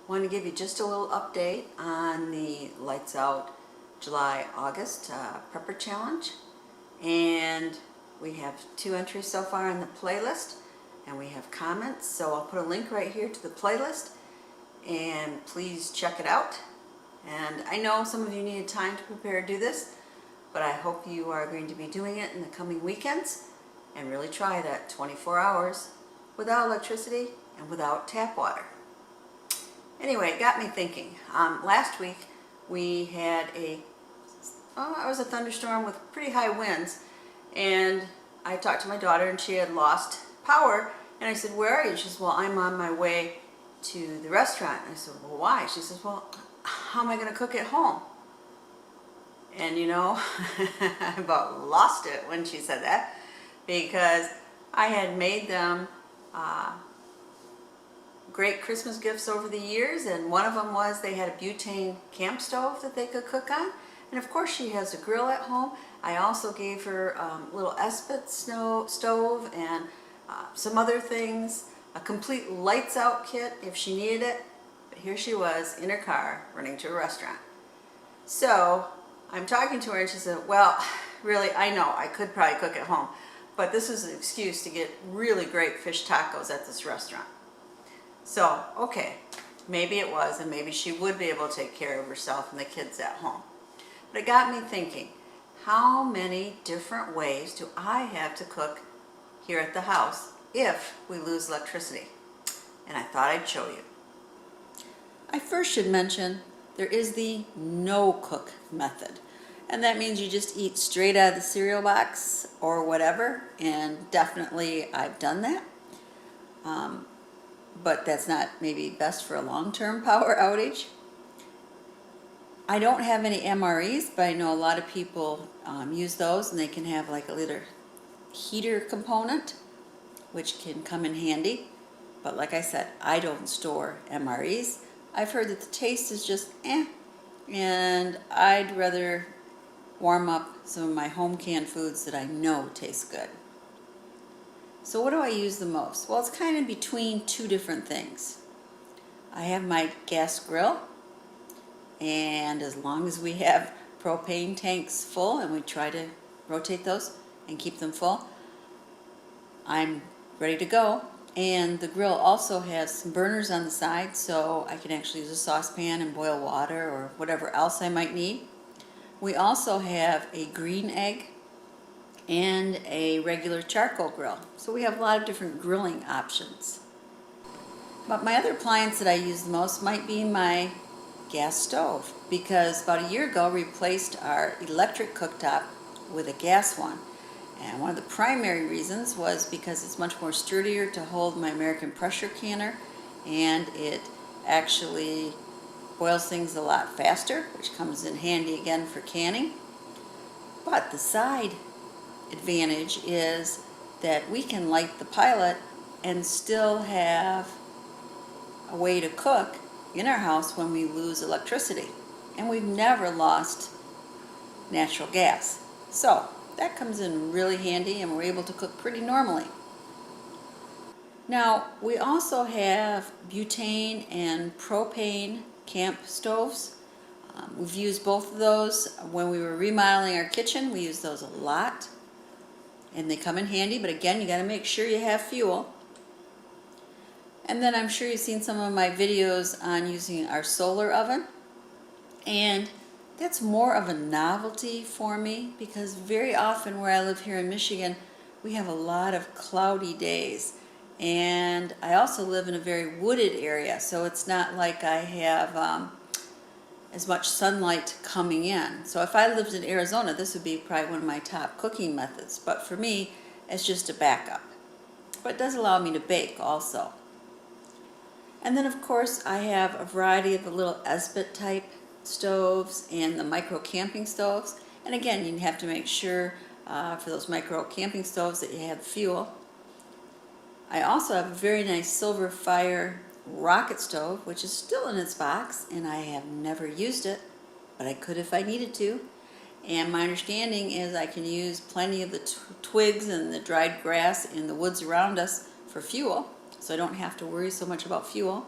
Want to give you just a little update on the Lights Out July-August Prepper Challenge. And we have 2 entries so far on the playlist, and we have comments, so I'll put a link right here to the playlist, and please check it out. And I know some of you needed time to prepare to do this, but I hope you are going to be doing it in the coming weekends and really try that 24 hours without electricity and without tap water. Anyway, it got me thinking. Last week we had it was a thunderstorm with pretty high winds, and I talked to my daughter and she had lost power, and I said, "Where are you?" She says, "Well, I'm on my way to the restaurant." And I said, "Well, why?" She says, "Well, how am I going to cook at home?" And you know, I about lost it when she said that, because I had made them great Christmas gifts over the years, and one of them was they had a butane camp stove that they could cook on, and of course she has a grill at home. I also gave her a little Esprit stove and some other things, a complete lights out kit if she needed it, but here she was in her car running to a restaurant. So I'm talking to her and she said, "Well, really, I know I could probably cook at home, but this is an excuse to get really great fish tacos at this restaurant." So, okay, maybe it was, and maybe she would be able to take care of herself and the kids at home. But it got me thinking, how many different ways do I have to cook here at the house if we lose electricity? And I thought I'd show you. I first should mention there is the no-cook method. And that means you just eat straight out of the cereal box or whatever, and definitely I've done that. But that's not maybe best for a long-term power outage. I don't have any MREs, but I know a lot of people use those, and they can have like a little heater component, which can come in handy. But like I said, I don't store MREs. I've heard that the taste is just and I'd rather warm up some of my home canned foods that I know taste good. So what do I use the most? Well, it's kind of between 2 different things. I have my gas grill, and as long as we have propane tanks full, and we try to rotate those and keep them full, I'm ready to go. And the grill also has some burners on the side, so I can actually use a saucepan and boil water or whatever else I might need. We also have a green egg and a regular charcoal grill. So we have a lot of different grilling options. But my other appliance that I use the most might be my gas stove, because about a year ago we replaced our electric cooktop with a gas one. And one of the primary reasons was because it's much more sturdier to hold my American pressure canner, and it actually boils things a lot faster, which comes in handy again for canning. But the side advantage is that we can light the pilot and still have a way to cook in our house when we lose electricity. And we've never lost natural gas. So that comes in really handy, and we're able to cook pretty normally. Now, we also have butane and propane camp stoves. We've used both of those when we were remodeling our kitchen. We use those a lot, and they come in handy, but again, you got to make sure you have fuel. And then I'm sure you've seen some of my videos on using our solar oven, and that's more of a novelty for me, because very often where I live here in Michigan, we have a lot of cloudy days, and I also live in a very wooded area, so it's not like I have as much sunlight coming in. So if I lived in Arizona, this would be probably one of my top cooking methods, but for me, it's just a backup. But it does allow me to bake also. And then of course I have a variety of the little Esprit type stoves and the micro camping stoves. And again, you have to make sure for those micro camping stoves that you have fuel. I also have a very nice Silver Fire rocket stove, which is still in its box, and I have never used it, but I could if I needed to. And my understanding is I can use plenty of the twigs and the dried grass in the woods around us for fuel, so I don't have to worry so much about fuel.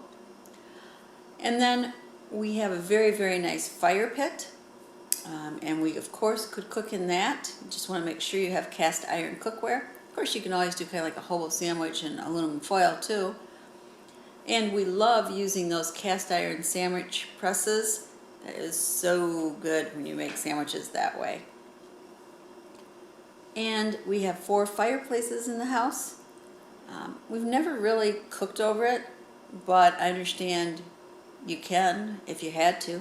And then we have a very, very nice fire pit. And we, of course, could cook in that. You just want to make sure you have cast iron cookware. Of course, you can always do kind of like a hobo sandwich in aluminum foil, too. And we love using those cast iron sandwich presses. That is so good when you make sandwiches that way. And we have 4 fireplaces in the house. We've never really cooked over it, but I understand you can if you had to.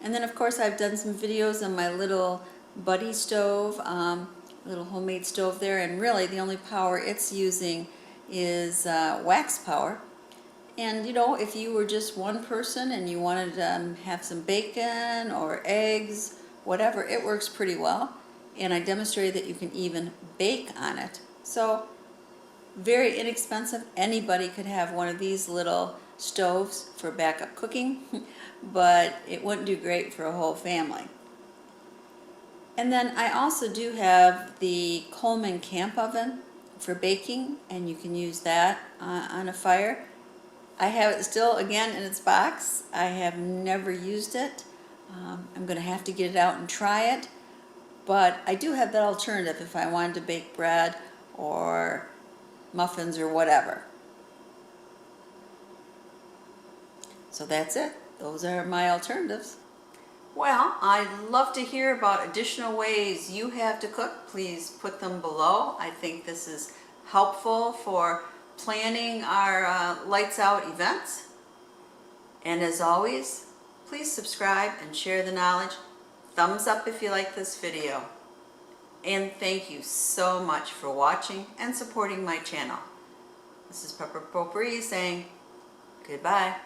And then of course I've done some videos on my little buddy stove, little homemade stove there, and really the only power it's using is wax power. And you know, if you were just one person and you wanted to have some bacon or eggs, whatever, it works pretty well. And I demonstrated that you can even bake on it. So very inexpensive. Anybody could have one of these little stoves for backup cooking, but it wouldn't do great for a whole family. And then I also do have the Coleman camp oven for baking, and you can use that on a fire. I have it still, again, in its box. I have never used it. I'm going to have to get it out and try it, but I do have that alternative if I wanted to bake bread or muffins or whatever. So that's it. Those are my alternatives. Well, I'd love to hear about additional ways you have to cook. Please put them below. I think this is helpful for planning our lights out events. And as always, please subscribe and share the knowledge. Thumbs up if you like this video. And thank you so much for watching and supporting my channel. This is Pepper Potpourri saying goodbye.